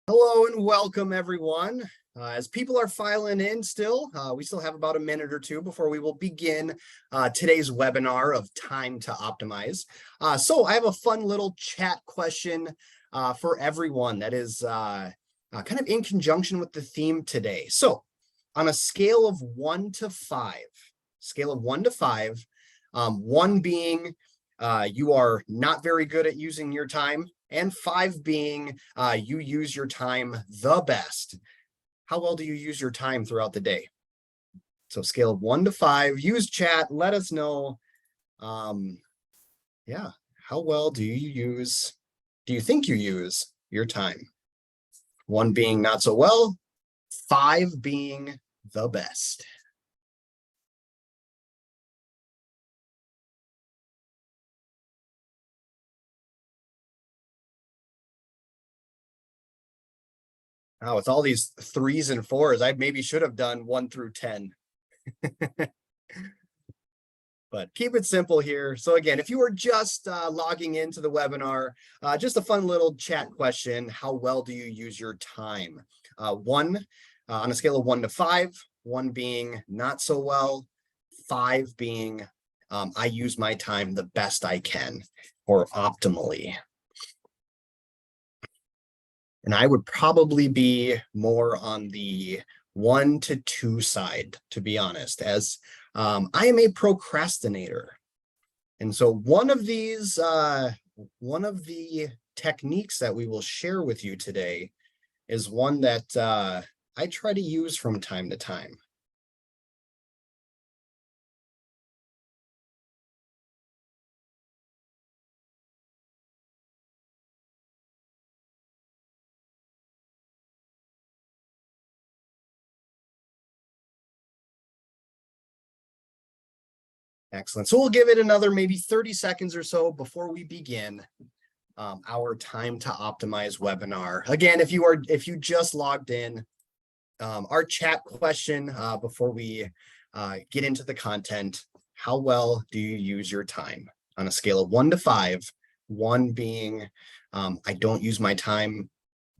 Hello and welcome everyone. As people are filing in still, we still have about a minute or two before we will begin today's webinar of Time to Optimize. So I have a fun little chat question for everyone that is kind of in conjunction with the theme today. So on a scale of 1 to 5, one being you are not very good at using your time, and 5 being you use your time the best. How well do you use your time throughout the day? So scale of 1 to 5, use chat, let us know. Yeah, how well do you think you use your time? 1 being not so well, 5 being the best. Oh, with all these 3s and 4s, I maybe should have done 1 through 10. But keep it simple here. So again, if you were just logging into the webinar, just a fun little chat question. How well do you use your time? 1 on a scale of 1 to 5, 1 being not so well, 5 being I use my time the best I can or optimally. And I would probably be more on the 1 to 2 side, to be honest, as I am a procrastinator. And so one of the techniques that we will share with you today is one that I try to use from time to time. Excellent. So we'll give it another maybe 30 seconds or so before we begin our Time to Optimize webinar. Again, if you just logged in, our chat question before we get into the content: how well do you use your time on a scale of 1 to 5? 1 being I don't use my time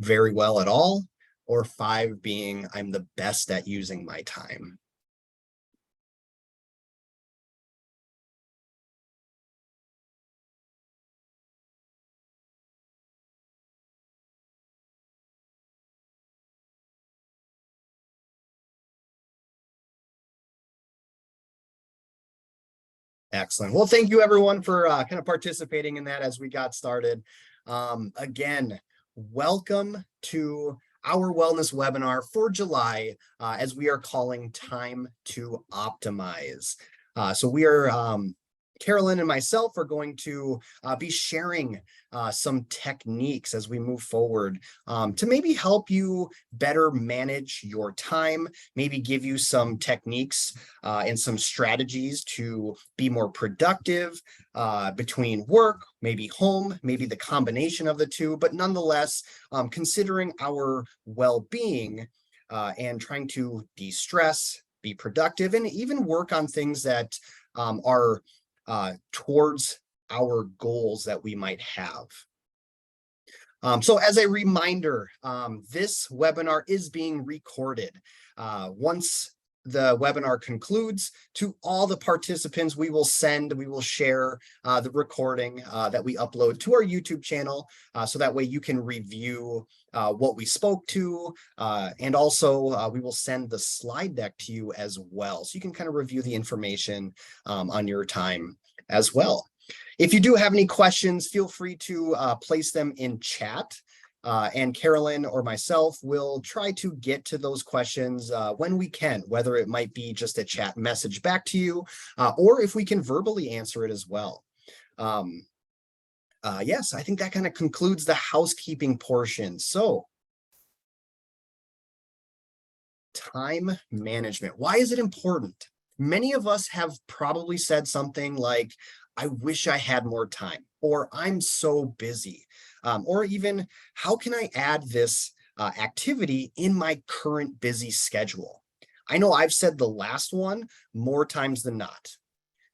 very well at all, or 5 being I'm the best at using my time. Excellent. Well, thank you everyone for kind of participating in that as we got started. Again, welcome to our wellness webinar for July, as we are calling Time to Optimize. So we are, Carolyn and myself are going to be sharing some techniques as we move forward to maybe help you better manage your time, maybe give you some techniques and some strategies to be more productive between work, maybe home, maybe the combination of the two, but nonetheless, considering our well-being and trying to de-stress, be productive, and even work on things that are towards our goals that we might have. So as a reminder, this webinar is being recorded. Once the webinar concludes, to all the participants, we will share the recording that we upload to our YouTube channel, so that way you can review what we spoke to, and also we will send the slide deck to you as well, so you can kind of review the information on your time as well. If you do have any questions, feel free to place them in chat, and Carolyn or myself will try to get to those questions when we can, whether it might be just a chat message back to you, or if we can verbally answer it as well. Yes, I think that kind of concludes the housekeeping portion. So, time management. Why is it important? Many of us have probably said something like, I wish I had more time, or I'm so busy, or even how can I add this activity in my current busy schedule? I know I've said the last one more times than not.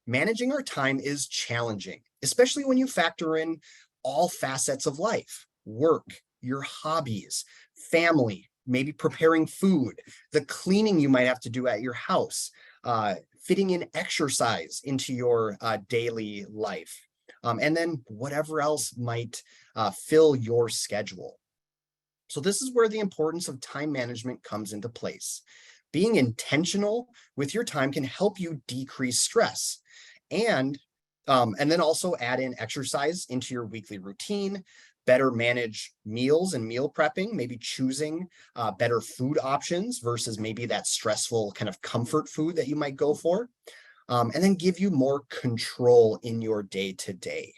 Managing our time is challenging, especially when you factor in all facets of life: work, your hobbies, family, maybe preparing food, the cleaning you might have to do at your house, fitting in exercise into your daily life, and then whatever else might fill your schedule. So this is where the importance of time management comes into place. Being intentional with your time can help you decrease stress, and then also add in exercise into your weekly routine, better manage meals and meal prepping, maybe choosing better food options versus maybe that stressful kind of comfort food that you might go for, and then give you more control in your day to day.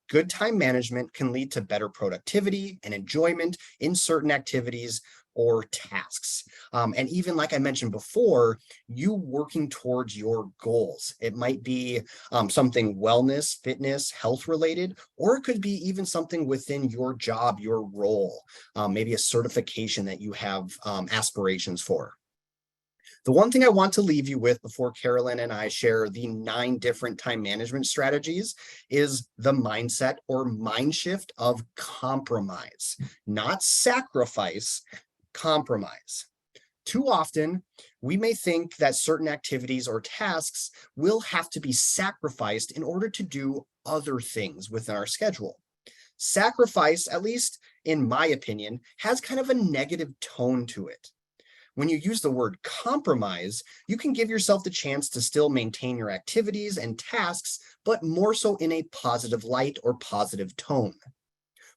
Good time management can lead to better productivity and enjoyment in certain activities or tasks. And even like I mentioned before, you working towards your goals. It might be something wellness, fitness, health related, or it could be even something within your job, your role, maybe a certification that you have aspirations for. The one thing I want to leave you with before Carolyn and I share the 9 different time management strategies is the mindset or mind shift of compromise, not sacrifice, compromise. Too often, we may think that certain activities or tasks will have to be sacrificed in order to do other things within our schedule. Sacrifice, at least in my opinion, has kind of a negative tone to it. When you use the word compromise, you can give yourself the chance to still maintain your activities and tasks, but more so in a positive light or positive tone.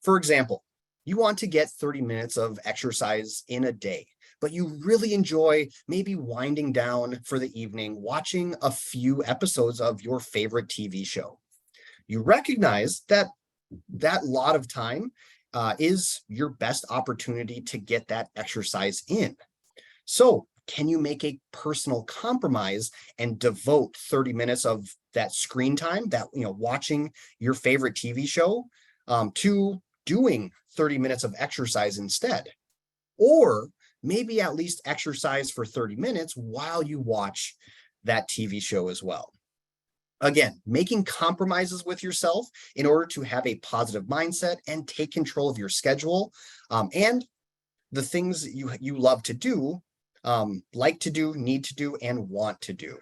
For example, you want to get 30 minutes of exercise in a day, but you really enjoy maybe winding down for the evening, watching a few episodes of your favorite TV show. You recognize that that lot of time is your best opportunity to get that exercise in. So can you make a personal compromise and devote 30 minutes of that screen time, that, watching your favorite TV show, to doing 30 minutes of exercise instead? Or maybe at least exercise for 30 minutes while you watch that TV show as well. Again, making compromises with yourself in order to have a positive mindset and take control of your schedule, and the things you love to do, like to do, need to do, and want to do.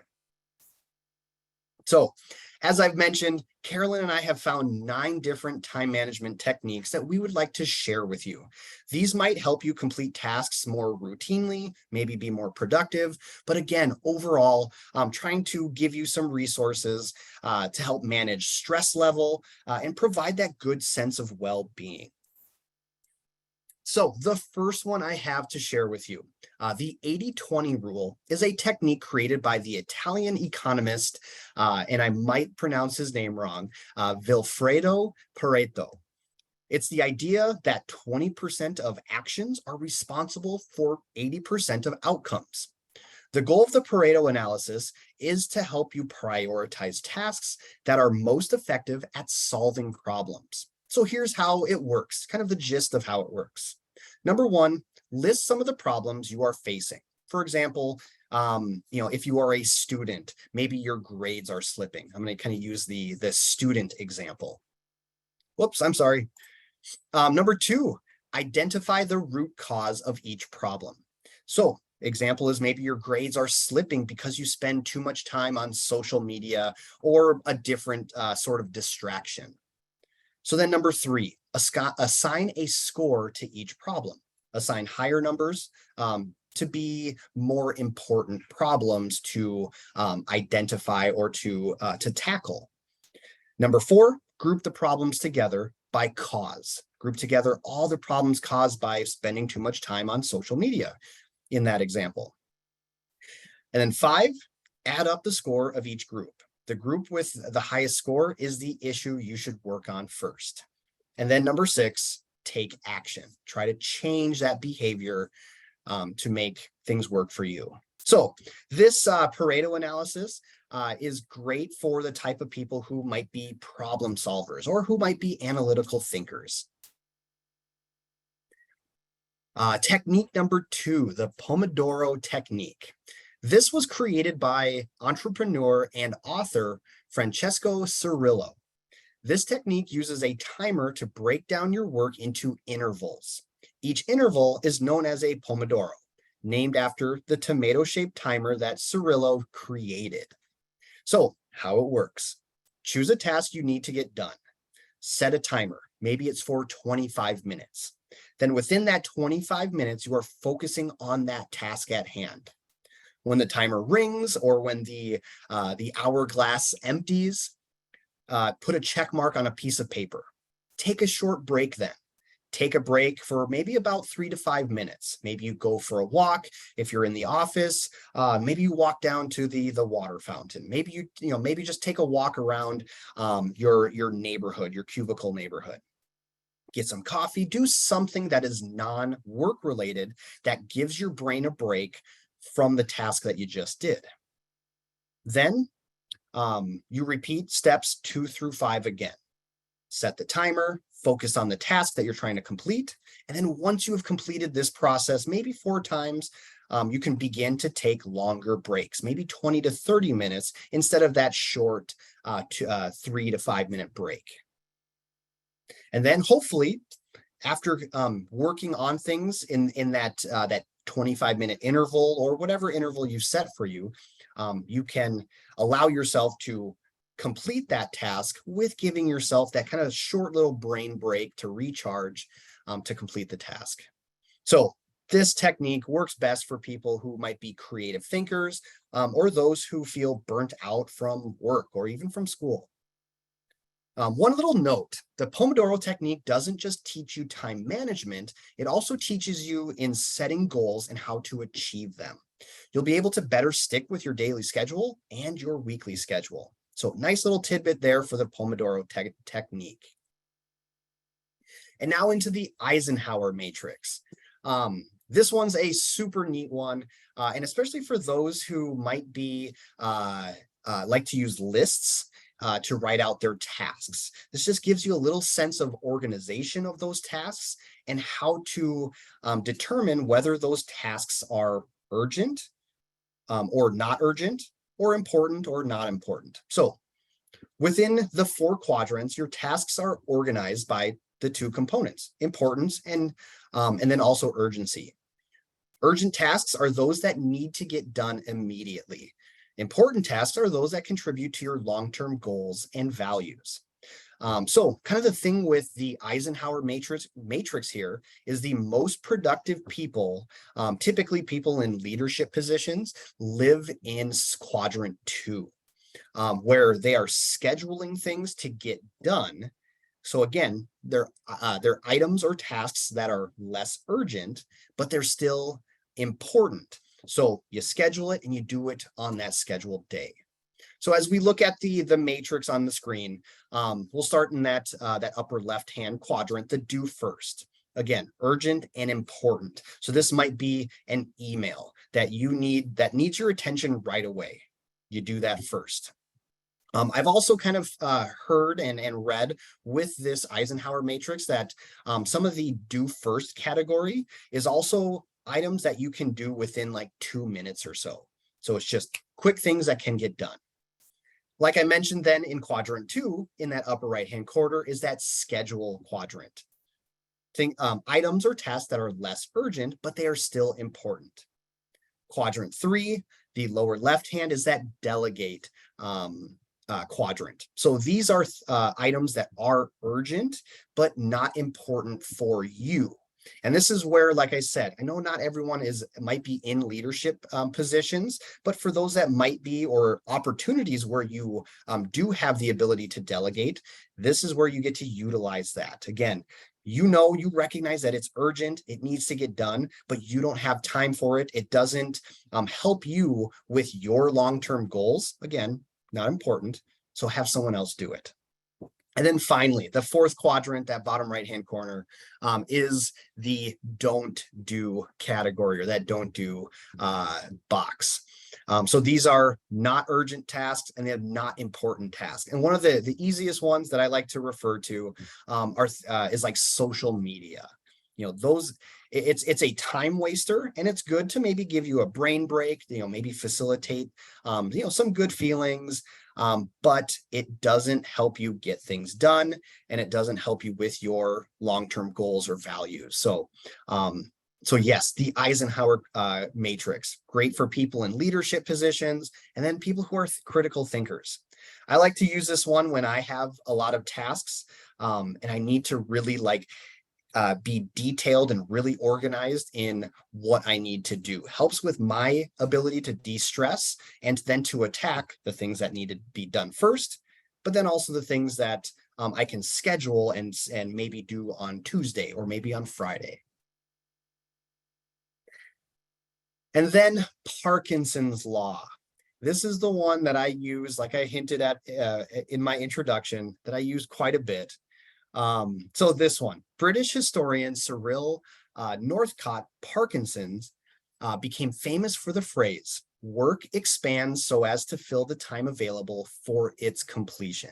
So, as I've mentioned, Carolyn and I have found 9 different time management techniques that we would like to share with you. These might help you complete tasks more routinely, maybe be more productive, but again, overall, trying to give you some resources to help manage stress level and provide that good sense of well-being. So the first one I have to share with you, the 80-20 rule, is a technique created by the Italian economist, and I might pronounce his name wrong, Vilfredo Pareto. It's the idea that 20% of actions are responsible for 80% of outcomes. The goal of the Pareto analysis is to help you prioritize tasks that are most effective at solving problems. So here's how it works, kind of the gist of how it works. Number 1, list some of the problems you are facing. For example, if you are a student, maybe your grades are slipping. I'm going to kind of use the student example. Whoops, I'm sorry. Number 2, identify the root cause of each problem. So example is maybe your grades are slipping because you spend too much time on social media or a different sort of distraction. So then number 3, assign a score to each problem. Assign higher numbers to be more important problems to identify or to tackle. Number 4, group the problems together by cause. Group together all the problems caused by spending too much time on social media in that example. And then 5, add up the score of each group. The group with the highest score is the issue you should work on first. And then number 6, take action. Try to change that behavior to make things work for you. So this Pareto analysis is great for the type of people who might be problem solvers or who might be analytical thinkers. Technique number 2, the Pomodoro technique. This was created by entrepreneur and author Francesco Cirillo. This technique uses a timer to break down your work into intervals. Each interval is known as a Pomodoro, named after the tomato-shaped timer that Cirillo created. So, how it works. Choose a task you need to get done. Set a timer. Maybe it's for 25 minutes. Then within that 25 minutes, you are focusing on that task at hand. When the timer rings or when the hourglass empties, put a check mark on a piece of paper. Take a short break then. Take a break for maybe about 3 to 5 minutes. Maybe you go for a walk. If you're in the office, maybe you walk down to the water fountain. Maybe maybe just take a walk around your neighborhood, your cubicle neighborhood. Get some coffee, do something that is non-work related that gives your brain a break from the task that you just did. Then you repeat steps 2 through 5 again. Set the timer, focus on the task that you're trying to complete. And then once you have completed this process, maybe 4 times, you can begin to take longer breaks, maybe 20 to 30 minutes instead of that short 3 to 5 minute break. And then hopefully after working on things in that 25-minute interval or whatever interval you set for you, you can allow yourself to complete that task with giving yourself that kind of short little brain break to recharge to complete the task. So this technique works best for people who might be creative thinkers or those who feel burnt out from work or even from school. One little note, the Pomodoro technique doesn't just teach you time management, it also teaches you in setting goals and how to achieve them. You'll be able to better stick with your daily schedule and your weekly schedule. So nice little tidbit there for the Pomodoro technique. And now into the Eisenhower matrix. This one's a super neat one, and especially for those who might be like to use lists to write out their tasks. This just gives you a little sense of organization of those tasks and how to determine whether those tasks are urgent or not urgent, or important or not important. So within the 4 quadrants, your tasks are organized by the 2 components, importance and then also urgency. Urgent tasks are those that need to get done immediately. Important tasks are those that contribute to your long-term goals and values. So kind of the thing with the Eisenhower matrix here is the most productive people, typically people in leadership positions, live in quadrant 2, where they are scheduling things to get done. So again, they're items or tasks that are less urgent, but they're still important. So you schedule it and you do it on that scheduled day. So as we look at the matrix on the screen, we'll start in that upper left-hand quadrant, the do first. Again, urgent and important. So this might be an email that needs your attention right away. You do that first. I've also kind of heard and read with this Eisenhower matrix that some of the do first category is also items that you can do within like 2 minutes or so. So it's just quick things that can get done. Like I mentioned then in quadrant 2, in that upper right-hand corner, is that schedule quadrant. Items or tasks that are less urgent, but they are still important. Quadrant 3, the lower left-hand, is that delegate quadrant. So these are items that are urgent, but not important for you. And this is where, like I said, I know not everyone might be in leadership positions, but for those that might be, or opportunities where you do have the ability to delegate, this is where you get to utilize that. Again, you recognize that it's urgent, it needs to get done, but you don't have time for it. It doesn't help you with your long-term goals. Again, not important. So have someone else do it. And then finally, the 4th quadrant, that bottom right-hand corner, is the don't do category, or that don't do box. So these are not urgent tasks and they're not important tasks. And one of the easiest ones that I like to refer to is like social media. It's a time waster, and it's good to maybe give you a brain break, maybe facilitate, some good feelings. but it doesn't help you get things done, and it doesn't help you with your long-term goals or values. So yes, the Eisenhower matrix, great for people in leadership positions, and then people who are critical thinkers. I like to use this one when I have a lot of tasks, and I need to really be detailed and really organized in what I need to do. Helps with my ability to de-stress and then to attack the things that need to be done first, but then also the things that I can schedule and maybe do on Tuesday or maybe on Friday. And then Parkinson's law. This is the one that I use, like I hinted at in my introduction, that I use quite a bit. So this one, British historian Cyril Northcote Parkinson's became famous for the phrase, work expands so as to fill the time available for its completion.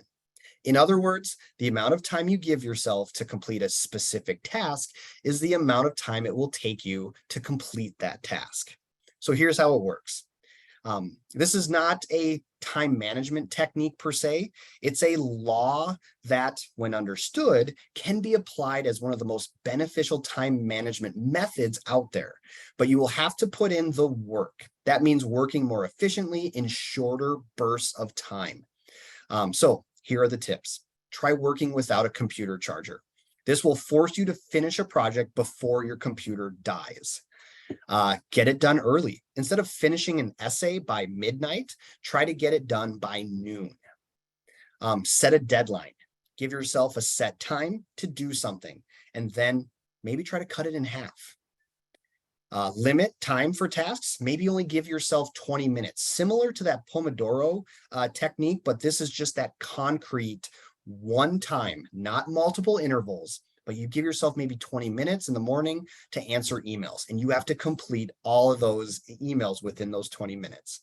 In other words, the amount of time you give yourself to complete a specific task is the amount of time it will take you to complete that task. So here's how it works. This is not a time management technique per se. It's a law that, when understood, can be applied as one of the most beneficial time management methods out there. But you will have to put in the work. That means working more efficiently in shorter bursts of time. So here are the tips. Try working without a computer charger. This will force you to finish a project before your computer dies. Get it done early. Instead of finishing an essay by midnight, try to get it done by noon. Set a deadline. Give yourself a set time to do something, and then maybe try to cut it in half. Limit time for tasks. Maybe only give yourself 20 minutes, similar to that Pomodoro technique, but this is just that concrete one time, not multiple intervals. But you give yourself maybe 20 minutes in the morning to answer emails, and you have to complete all of those emails within those 20 minutes.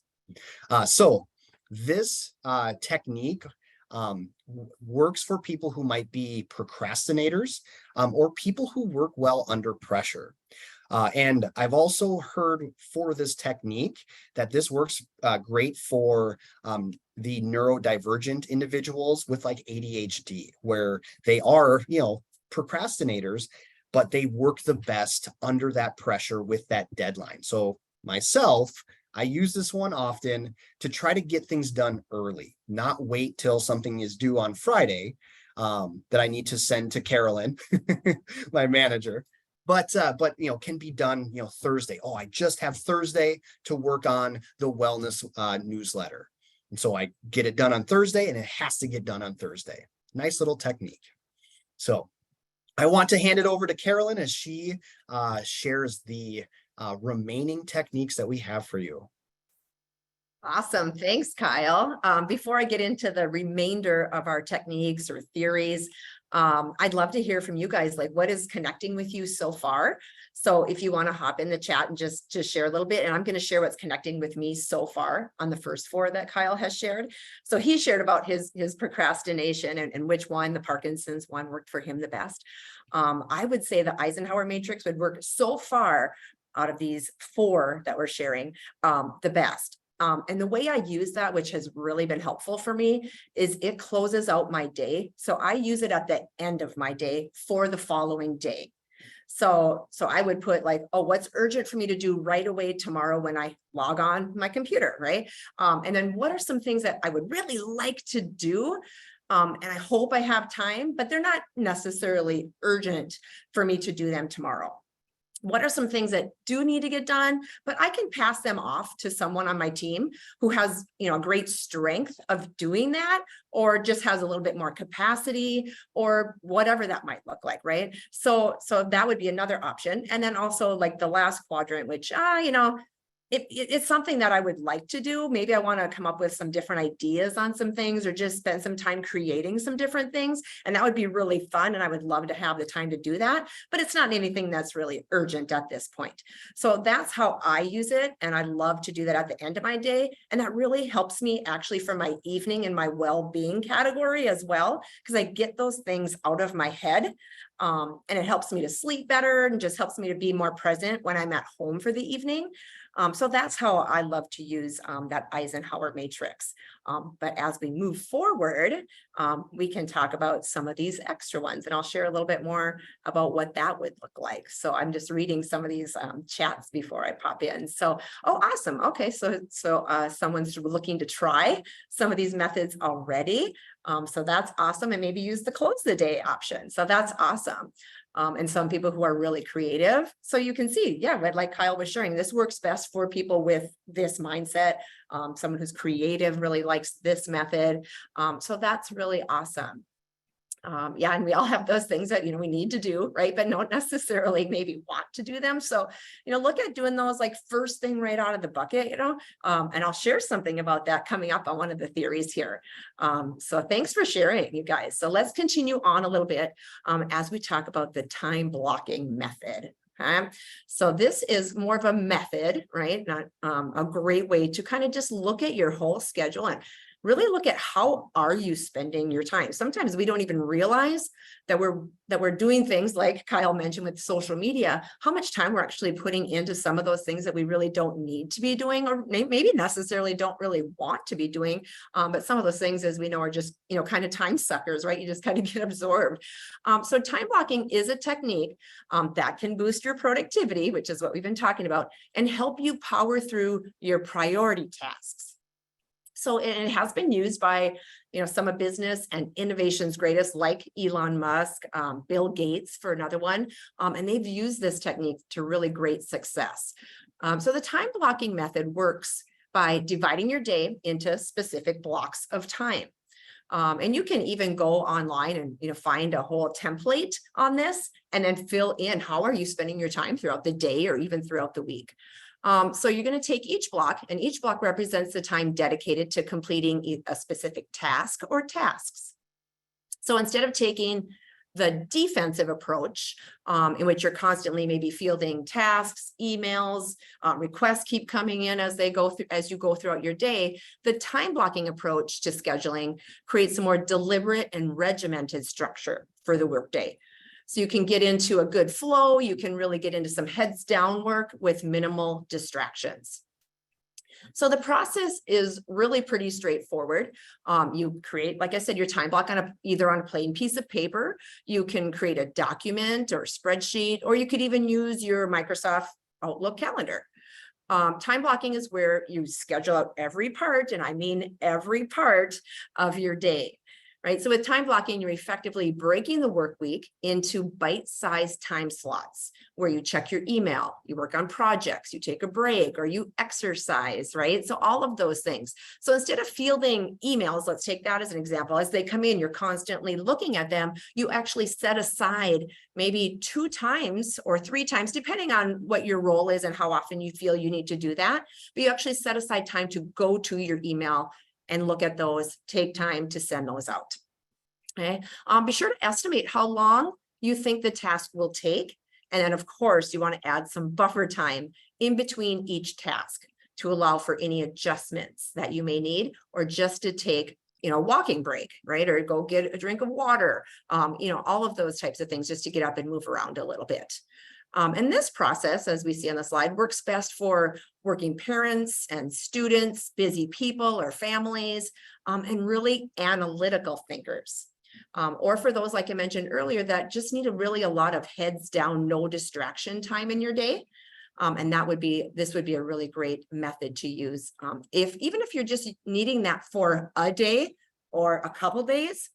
So this technique works for people who might be procrastinators or people who work well under pressure. And I've also heard for this technique that this works great for the neurodivergent individuals with like ADHD, where they are, procrastinators, but they work the best under that pressure with that deadline. So myself, I use this one often to try to get things done early, not wait till something is due on Friday that I need to send to Carolyn, my manager. But can be done, Thursday. Oh, I just have Thursday to work on the wellness newsletter. And so I get it done on Thursday, and it has to get done on Thursday. Nice little technique. So I want to hand it over to Carolyn as she shares the remaining techniques that we have for you. Awesome. Thanks, Kyle. Before I get into the remainder of our techniques or theories, I'd love to hear from you guys, like what is connecting with you so far. So if you want to hop in the chat and just share a little bit, and I'm going to share what's connecting with me so far on the first 4 that Kyle has shared. So he shared about his procrastination and which one, the Parkinson's one, worked for him the best. I would say the Eisenhower matrix would work so far out of these 4 that we're sharing the best. And the way I use that, which has really been helpful for me, is it closes out my day. So I use it at the end of my day for the following day. So I would put like, oh, what's urgent for me to do right away tomorrow when I log on my computer, right? And then what are some things that I would really like to do? And I hope I have time, but they're not necessarily urgent for me to do them tomorrow. What are some things that do need to get done, but I can pass them off to someone on my team who has, a great strength of doing that, or just has a little bit more capacity, or whatever that might look like, right? So that would be another option. And then also like the last quadrant, which, it's something that I would like to do. Maybe I want to come up with some different ideas on some things, or just spend some time creating some different things. And that would be really fun. And I would love to have the time to do that, but it's not anything that's really urgent at this point. So that's how I use it. And I love to do that at the end of my day. And that really helps me actually for my evening and my well-being category as well, because I get those things out of my head. And it helps me to sleep better and just helps me to be more present when I'm at home for the evening. So that's how I love to use that Eisenhower matrix. But as we move forward, we can talk about some of these extra ones, and I'll share a little bit more about what that would look like. So I'm just reading some of these chats before I pop in. So, oh, awesome. Okay, so someone's looking to try some of these methods already. So that's awesome. And maybe use the close the day option. So that's awesome. And some people who are really creative. So you can see, yeah, like Kyle was sharing, this works best for people with this mindset. Someone who's creative really likes this method. So that's really awesome. Yeah, and we all have those things that, we need to do, right? But don't necessarily maybe want to do them. So, look at doing those like first thing right out of the bucket, and I'll share something about that coming up on one of the theories here. So thanks for sharing, you guys. So let's continue on a little bit as we talk about the time blocking method. Okay, so this is more of a method, right? Not a great way to kind of just look at your whole schedule and really look at how are you spending your time. Sometimes we don't even realize that we're doing things like Kyle mentioned with social media, how much time we're actually putting into some of those things that we really don't need to be doing, or maybe necessarily don't really want to be doing. But some of those things, as we know, are just, kind of time suckers, right? You just kind of get absorbed. So time blocking is a technique that can boost your productivity, which is what we've been talking about, and help you power through your priority tasks. So it has been used by, some of business and innovation's greatest, like Elon Musk, Bill Gates for another one, and they've used this technique to really great success. So the time blocking method works by dividing your day into specific blocks of time. And you can even go online and find a whole template on this, and then fill in how are you spending your time throughout the day or even throughout the week. So you're going to take each block, and each block represents the time dedicated to completing a specific task or tasks. So instead of taking the defensive approach, in which you're constantly maybe fielding tasks, emails, requests keep coming in as you go throughout your day, the time blocking approach to scheduling creates a more deliberate and regimented structure for the workday. So you can get into a good flow, you can really get into some heads down work with minimal distractions. So the process is really pretty straightforward. You create, like I said, your time block either on a plain piece of paper. You can create a document or spreadsheet, or you could even use your Microsoft Outlook calendar. Time blocking is where you schedule out every part, and I mean every part of your day. Right. So with time blocking, you're effectively breaking the work week into bite-sized time slots where you check your email, you work on projects, you take a break, or you exercise, right? So all of those things. So instead of fielding emails, let's take that as an example, as they come in, you're constantly looking at them, you actually set aside maybe 2 times or 3 times, depending on what your role is and how often you feel you need to do that. But you actually set aside time to go to your email and look at those, take time to send those out. Okay. Be sure to estimate how long you think the task will take. And then of course, you want to add some buffer time in between each task to allow for any adjustments that you may need, or just to take, a walking break, right? Or go get a drink of water, all of those types of things, just to get up and move around a little bit. And this process, as we see on the slide, works best for working parents and students, busy people or families, and really analytical thinkers. Or for those, like I mentioned earlier, that just need a lot of heads down, no distraction time in your day. And this would be a really great method to use. Even if you're just needing that for a day or a couple days,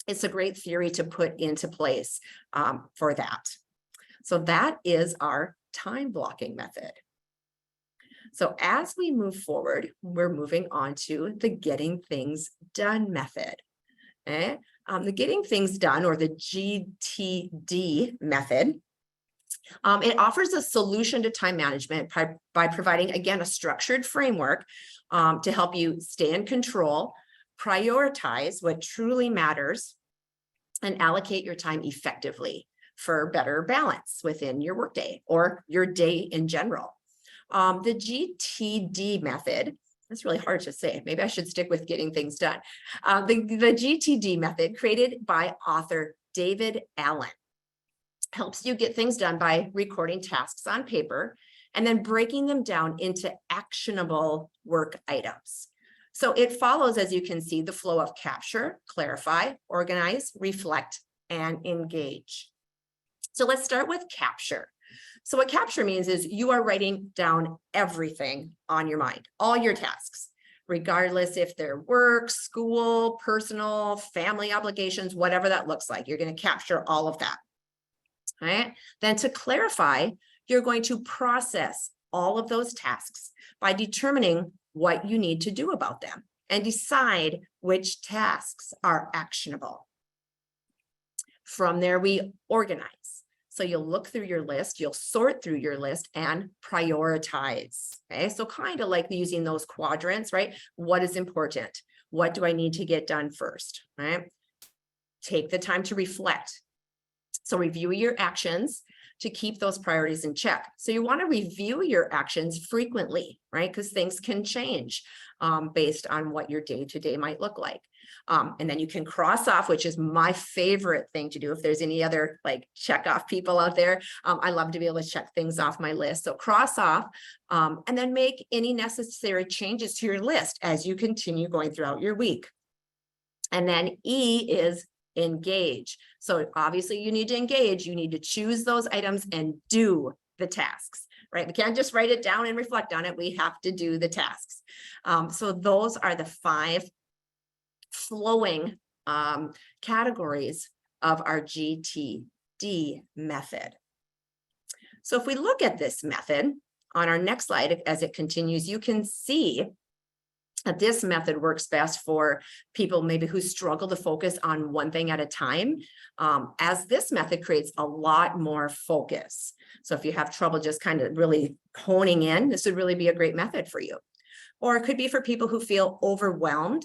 it's a great theory to put into place for that. So that is our time blocking method. So as we move forward, we're moving on to the getting things done method. Okay? The getting things done, or the GTD method, it offers a solution to time management by providing, again, a structured framework to help you stay in control, prioritize what truly matters, and allocate your time effectively for better balance within your workday or your day in general. The GTD method, that's really hard to say. Maybe I should stick with getting things done. The GTD method, created by author David Allen, helps you get things done by recording tasks on paper and then breaking them down into actionable work items. So it follows, as you can see, the flow of capture, clarify, organize, reflect, and engage. So let's start with capture. So what capture means is you are writing down everything on your mind, all your tasks, regardless if they're work, school, personal, family obligations, whatever that looks like. You're going to capture all of that. All right. Then to clarify, you're going to process all of those tasks by determining what you need to do about them and decide which tasks are actionable. From there, we organize. So you'll look through your list, you'll sort through your list and prioritize. Okay, so kind of like using those quadrants, right? What is important? What do I need to get done first? Right? Take the time to reflect. So review your actions to keep those priorities in check. So you want to review your actions frequently, right? Because things can change based on what your day-to-day might look like. And then you can cross off, which is my favorite thing to do. If there's any other like check off people out there, I love to be able to check things off my list. So cross off and then make any necessary changes to your list as you continue going throughout your week. And then E is engage. So obviously you need to engage, you need to choose those items and do the tasks, right? We can't just write it down and reflect on it. We have to do the tasks. So those are the 5 flowing categories of our GTD method. So if we look at this method on our next slide, as it continues, you can see that this method works best for people maybe who struggle to focus on one thing at a time, as this method creates a lot more focus. So if you have trouble just kind of really honing in, this would really be a great method for you. Or it could be for people who feel overwhelmed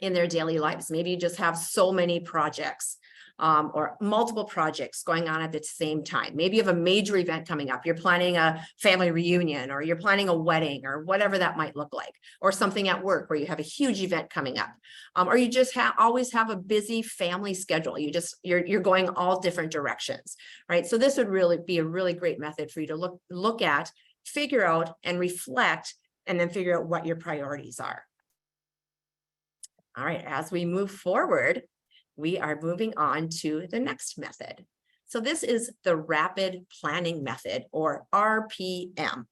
in their daily lives. Maybe you just have so many projects or multiple projects going on at the same time. Maybe you have a major event coming up. You're planning a family reunion, or you're planning a wedding, or whatever that might look like, or something at work where you have a huge event coming up, or you just always have a busy family schedule. You're going all different directions, right? So this would really be a really great method for you to look at, figure out, and reflect, and then figure out what your priorities are. All right, as we move forward, we are moving on to the next method. So this is the rapid planning method, or RPM.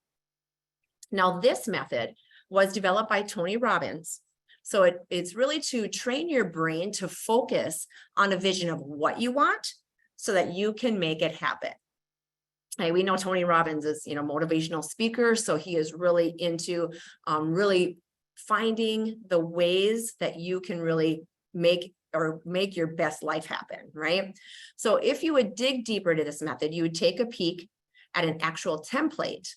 Now this method was developed by Tony Robbins. So it's really to train your brain to focus on a vision of what you want so that you can make it happen. Hey, we know Tony Robbins is, motivational speaker. So he is really into really finding the ways that you can really make your best life happen, right? So if you would dig deeper into this method, you would take a peek at an actual template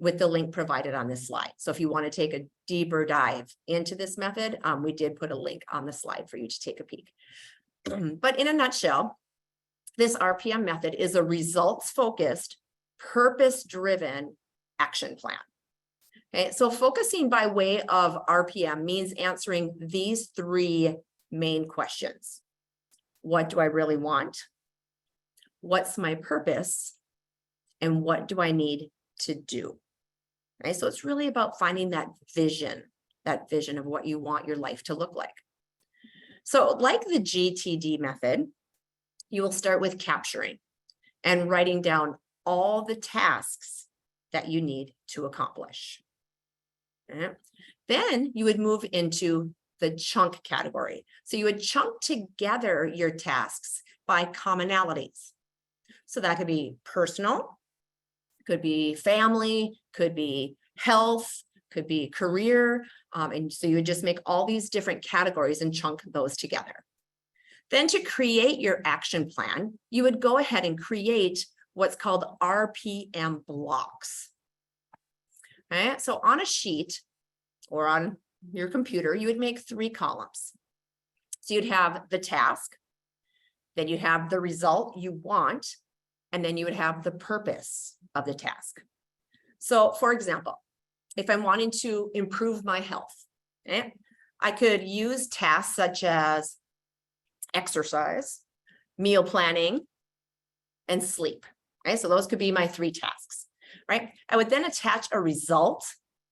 with the link provided on this slide. So if you want to take a deeper dive into this method, we did put a link on the slide for you to take a peek. But in a nutshell, this RPM method is a results-focused, purpose-driven action plan. Okay, so focusing by way of RPM means answering these 3 main questions. What do I really want? What's my purpose? And what do I need to do? Okay, so it's really about finding that vision of what you want your life to look like. So like the GTD method, you will start with capturing and writing down all the tasks that you need to accomplish. Okay. Then you would move into the chunk category. So you would chunk together your tasks by commonalities. So that could be personal, could be family, could be health, could be career. And so you would just make all these different categories and chunk those together. Then to create your action plan, you would go ahead and create what's called RPM blocks. Okay, so on a sheet or on your computer, you would make 3 columns. So you'd have the task, then you'd have the result you want, and then you would have the purpose of the task. So for example, if I'm wanting to improve my health, okay, I could use tasks such as exercise, meal planning, and sleep. Okay, so those could be my 3 tasks. right? I would then attach a result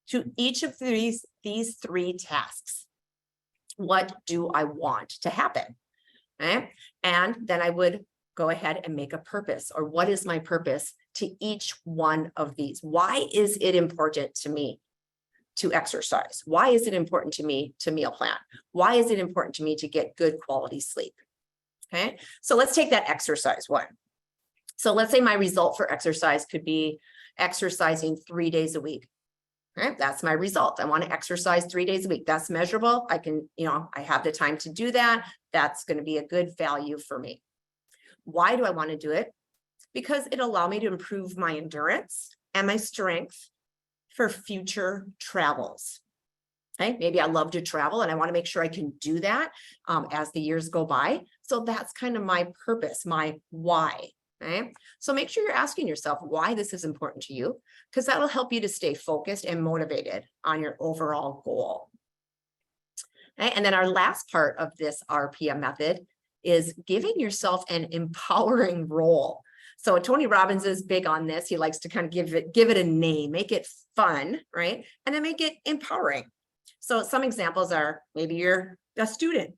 to each of these 3 tasks. What do I want to happen? Okay? And then I would go ahead and make a purpose, or what is my purpose to each one of these? Why is it important to me to exercise? Why is it important to me to meal plan? Why is it important to me to get good quality sleep? Okay, so let's take that exercise one. So let's say my result for exercise could be exercising 3 days a week. Right, that's my result. I want to exercise 3 days a week. That's measurable. I can, I have the time to do that. That's going to be a good value for me. Why do I want to do it? Because it'll allow me to improve my endurance and my strength for future travels. Okay, maybe I love to travel and I want to make sure I can do that as the years go by. So that's kind of my purpose, my why. Okay, so make sure you're asking yourself why this is important to you, because that'll help you to stay focused and motivated on your overall goal. Okay, and then our last part of this RPM method is giving yourself an empowering role. So Tony Robbins is big on this. He likes to kind of give it a name, make it fun, right? And then make it empowering. So some examples are maybe you're a student.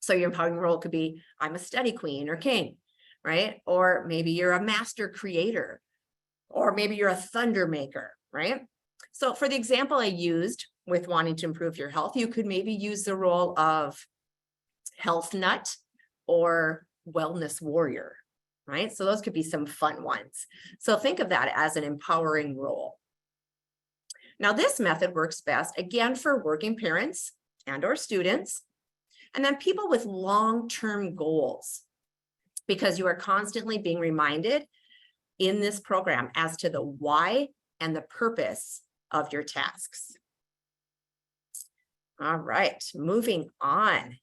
So your empowering role could be, I'm a study queen or king, right? Or maybe you're a master creator, or maybe you're a thunder maker, right? So for the example I used with wanting to improve your health, you could maybe use the role of health nut or wellness warrior, right? So those could be some fun ones. So think of that as an empowering role. Now this method works best, again, for working parents and or students, and then people with long-term goals, because you are constantly being reminded in this program as to the why and the purpose of your tasks. All right, moving on.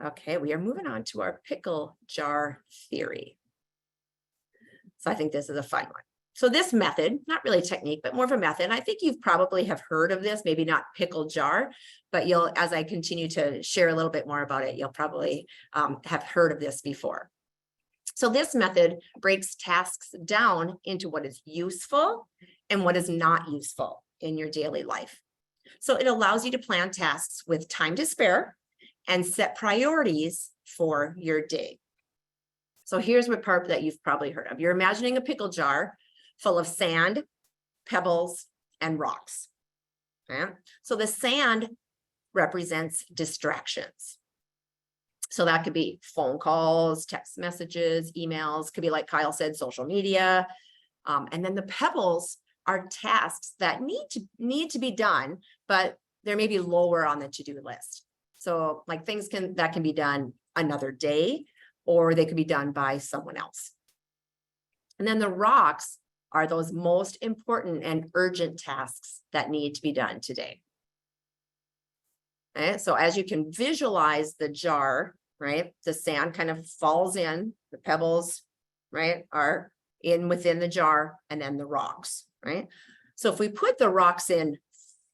Okay, we are moving on to our pickle jar theory. So I think this is a fun one. So this method, not really a technique, but more of a method. I think you've probably have heard of this, maybe not pickle jar, but as I continue to share a little bit more about it, you'll probably have heard of this before. So this method breaks tasks down into what is useful and what is not useful in your daily life. So it allows you to plan tasks with time to spare and set priorities for your day. So here's what part that you've probably heard of. You're imagining a pickle jar full of sand, pebbles, and rocks. Okay? So the sand represents distractions. So that could be phone calls, text messages, emails, could be, like Kyle said, social media. And then the pebbles are tasks that need to be done, but they're maybe lower on the to-do list. So like things that can be done another day, or they could be done by someone else. And then the rocks are those most important and urgent tasks that need to be done today. Okay, so as you can visualize the jar, right, the sand kind of falls in, the pebbles, right, are within the jar, and then the rocks, right? So if we put the rocks in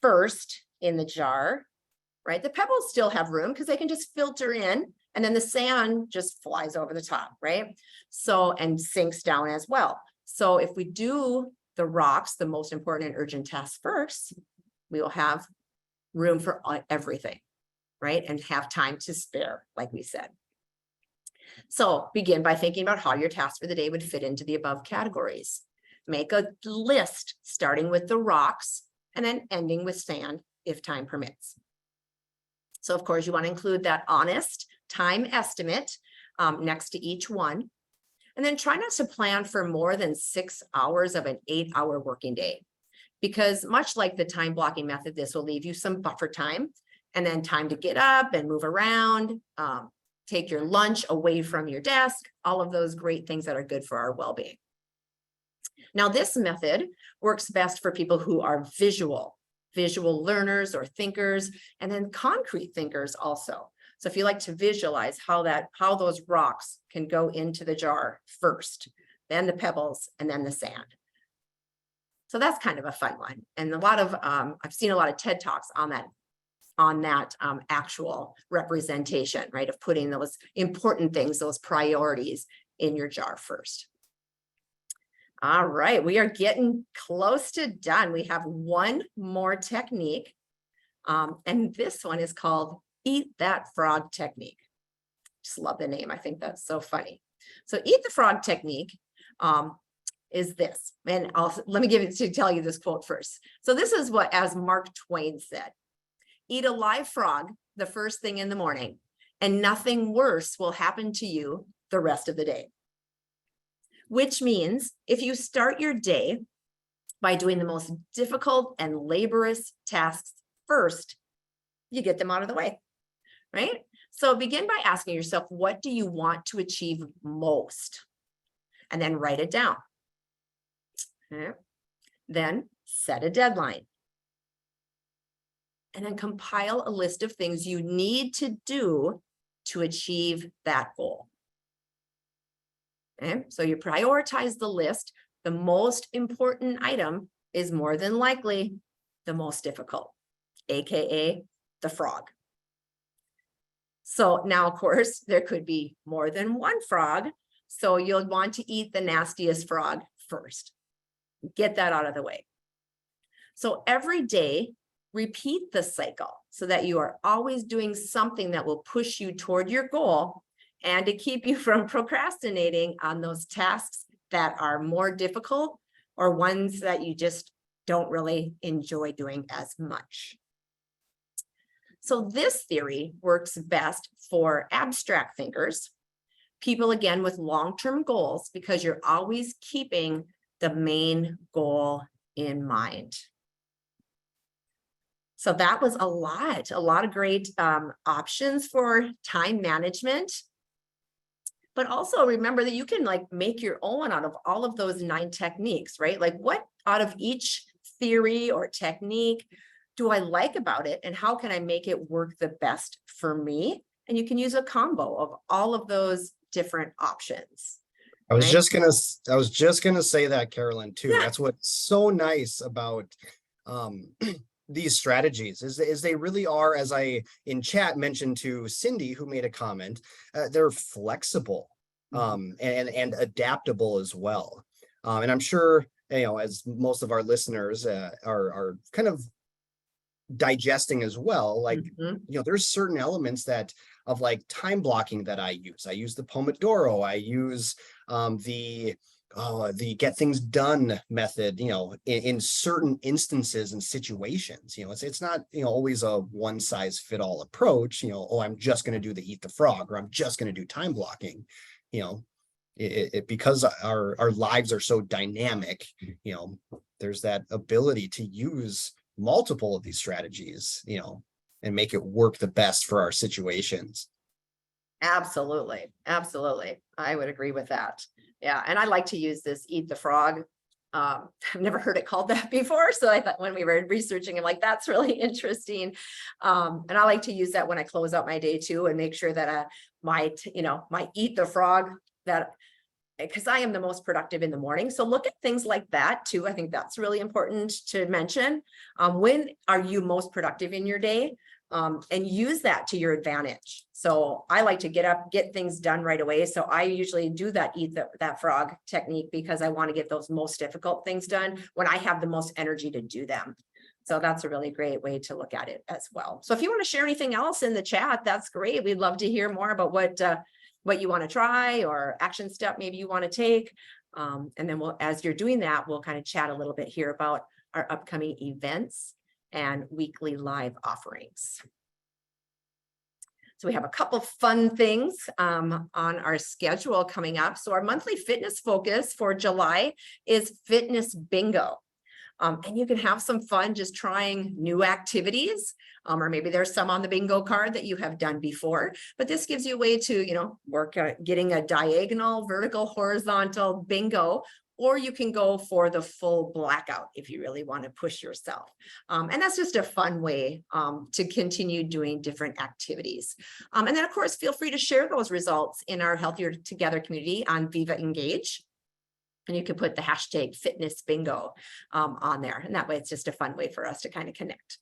first in the jar, right, the pebbles still have room because they can just filter in, and then the sand just flies over the top, right? So, and sinks down as well. So if we do the rocks, the most important and urgent tasks first, we will have room for everything, right? And have time to spare, like we said. So begin by thinking about how your tasks for the day would fit into the above categories. Make a list starting with the rocks and then ending with sand if time permits. So of course you want to include that honest time estimate next to each one. And then try not to plan for more than 6 hours of an 8-hour working day, because much like the time blocking method, this will leave you some buffer time and then time to get up and move around, take your lunch away from your desk, all of those great things that are good for our well-being. Now, this method works best for people who are visual learners or thinkers, and then concrete thinkers also. So if you like to visualize how those rocks can go into the jar first, then the pebbles, and then the sand. So that's kind of a fun one. And a lot of, I've seen a lot of TED Talks on that actual representation, right, of putting those important things, those priorities in your jar first. All right, we are getting close to done. We have one more technique. And this one is called Eat That Frog Technique. Just love the name. I think that's so funny. So Eat the Frog Technique is this. And let me tell you this quote first. So this is what, as Mark Twain said, eat a live frog the first thing in the morning, and nothing worse will happen to you the rest of the day. Which means if you start your day by doing the most difficult and laborious tasks first, you get them out of the way, right? So begin by asking yourself, what do you want to achieve most? And then write it down. Okay. Then set a deadline. And then compile a list of things you need to do to achieve that goal. Okay, so you prioritize the list. The most important item is more than likely the most difficult, AKA the frog. So now, of course, there could be more than one frog. So you'll want to eat the nastiest frog first. Get that out of the way. So every day, repeat the cycle so that you are always doing something that will push you toward your goal and to keep you from procrastinating on those tasks that are more difficult or ones that you just don't really enjoy doing as much. So this theory works best for abstract thinkers, people again with long-term goals, because you're always keeping the main goal in mind. So that was a lot of great options for time management. But also remember that you can like make your own out of all of those 9 techniques, right? Like what out of each theory or technique do I like about it, and how can I make it work the best for me? And you can use a combo of all of those different options. I was right? just gonna say that, Carolyn, too. Yeah. That's what's so nice about these strategies is they really are, as I in chat mentioned to Cindy, who made a comment, they're flexible and adaptable as well. And I'm sure, as most of our listeners are kind of digesting as well, like, there's certain elements that of like time blocking that I use the Pomodoro, I use the get things done method, in certain instances and situations. It's not, always a one size fit all approach, I'm just going to do the eat the frog, or I'm just going to do time blocking. Because our lives are so dynamic, there's that ability to use multiple of these strategies, and make it work the best for our situations. Absolutely. I would agree with that. Yeah. And I like to use this eat the frog. I've never heard it called that before. So I thought when we were researching, I'm like, that's really interesting. And I like to use that when I close out my day too, and make sure that my eat the frog, that because I am the most productive in the morning. So look at things like that too. I think that's really important to mention. When are you most productive in your day? And use that to your advantage. So I like to get up, get things done right away. So I usually do that that frog technique because I want to get those most difficult things done when I have the most energy to do them. So that's a really great way to look at it as well. So if you want to share anything else in the chat, that's great. We'd love to hear more about what you want to try or action step maybe you want to take. And then as you're doing that, we'll kind of chat a little bit here about our upcoming events and weekly live offerings. So we have a couple fun things on our schedule coming up. So our monthly fitness focus for July is fitness bingo. And you can have some fun just trying new activities, or maybe there's some on the bingo card that you have done before, but this gives you a way to, work getting a diagonal, vertical, horizontal bingo, or you can go for the full blackout if you really want to push yourself. And that's just a fun way to continue doing different activities. And then of course, feel free to share those results in our Healthier Together community on Viva Engage. And you can put the hashtag fitness bingo on there. And that way it's just a fun way for us to kind of connect.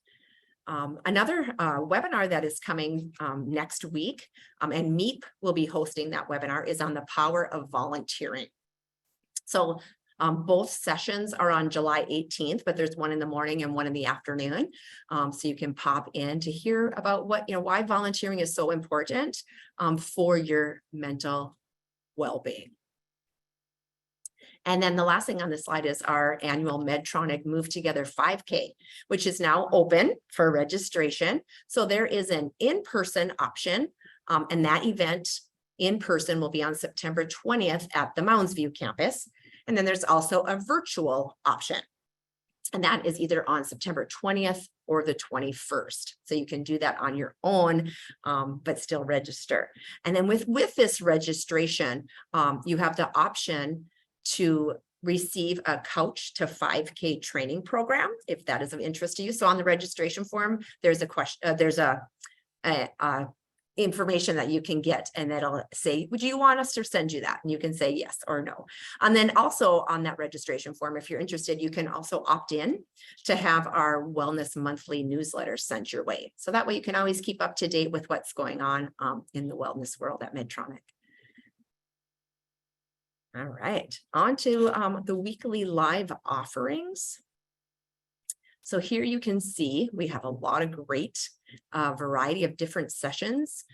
Another webinar that is coming next week, and MEEP will be hosting that webinar, is on the power of volunteering. So Both sessions are on July 18th, but there's one in the morning and one in the afternoon. So you can pop in to hear about why volunteering is so important for your mental well-being. And then the last thing on the slide is our annual Medtronic Move Together 5K, which is now open for registration. So there is an in-person option, and that event in person will be on September 20th at the Mounds View campus. And then there's also a virtual option, and that is either on September 20th or the 21st. So you can do that on your own, but still register. And then with this registration, you have the option to receive a Couch to 5K training program, if that is of interest to you. So on the registration form, there's a question, there's a information that you can get, and that'll say, would you want us to send you that? And you can say yes or no. And then also on that registration form, if you're interested, you can also opt in to have our Wellness Monthly newsletter sent your way. So that way you can always keep up to date with what's going on in the wellness world at Medtronic. All right, on to the weekly live offerings. So here you can see we have a lot of great variety of different sessions,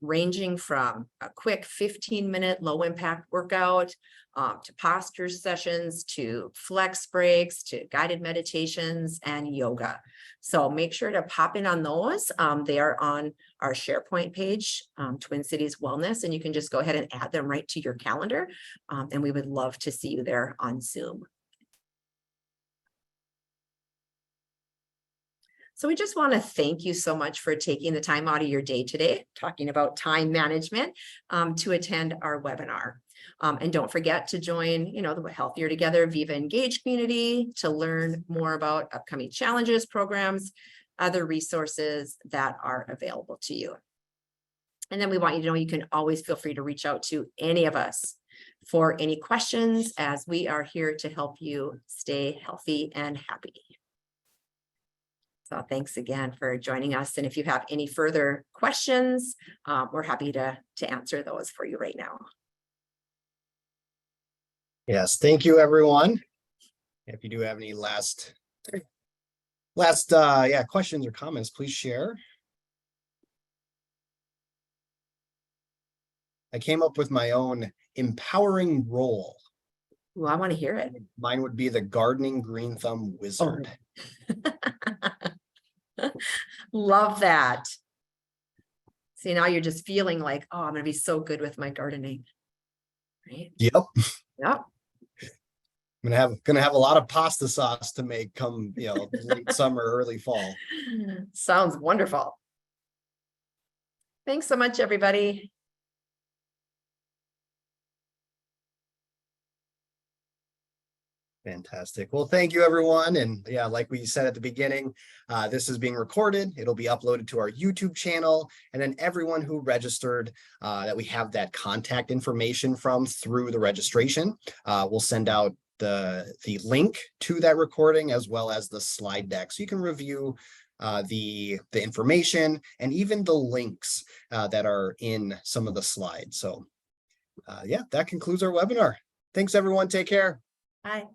ranging from a quick 15-minute low impact workout to posture sessions, to flex breaks, to guided meditations and yoga. So make sure to pop in on those. They are on our SharePoint page, Twin Cities Wellness, and you can just go ahead and add them right to your calendar. And we would love to see you there on Zoom. So we just want to thank you so much for taking the time out of your day today, talking about time management, to attend our webinar. And don't forget to join, the Healthier Together Viva Engage community to learn more about upcoming challenges, programs, other resources that are available to you. And then we want you to know you can always feel free to reach out to any of us for any questions, as we are here to help you stay healthy and happy. So thanks again for joining us. And if you have any further questions, we're happy to answer those for you right now. Yes, thank you, everyone. If you do have any last questions or comments, please share. I came up with my own empowering role. Well, I want to hear it. Mine would be the gardening green thumb wizard. Love that. See, now you're just feeling like, oh, I'm going to be so good with my gardening. Right? Yep. Yep. I'm gonna have a lot of pasta sauce to make come, late summer, early fall. Sounds wonderful. Thanks so much, everybody. Fantastic. Well, thank you, everyone. And yeah, like we said at the beginning, this is being recorded. It'll be uploaded to our YouTube channel. And then everyone who registered, that we have that contact information from through the registration, we'll send out the link to that recording, as well as the slide deck. So you can review the information and even the links that are in some of the slides. So yeah, that concludes our webinar. Thanks, everyone. Take care. Bye.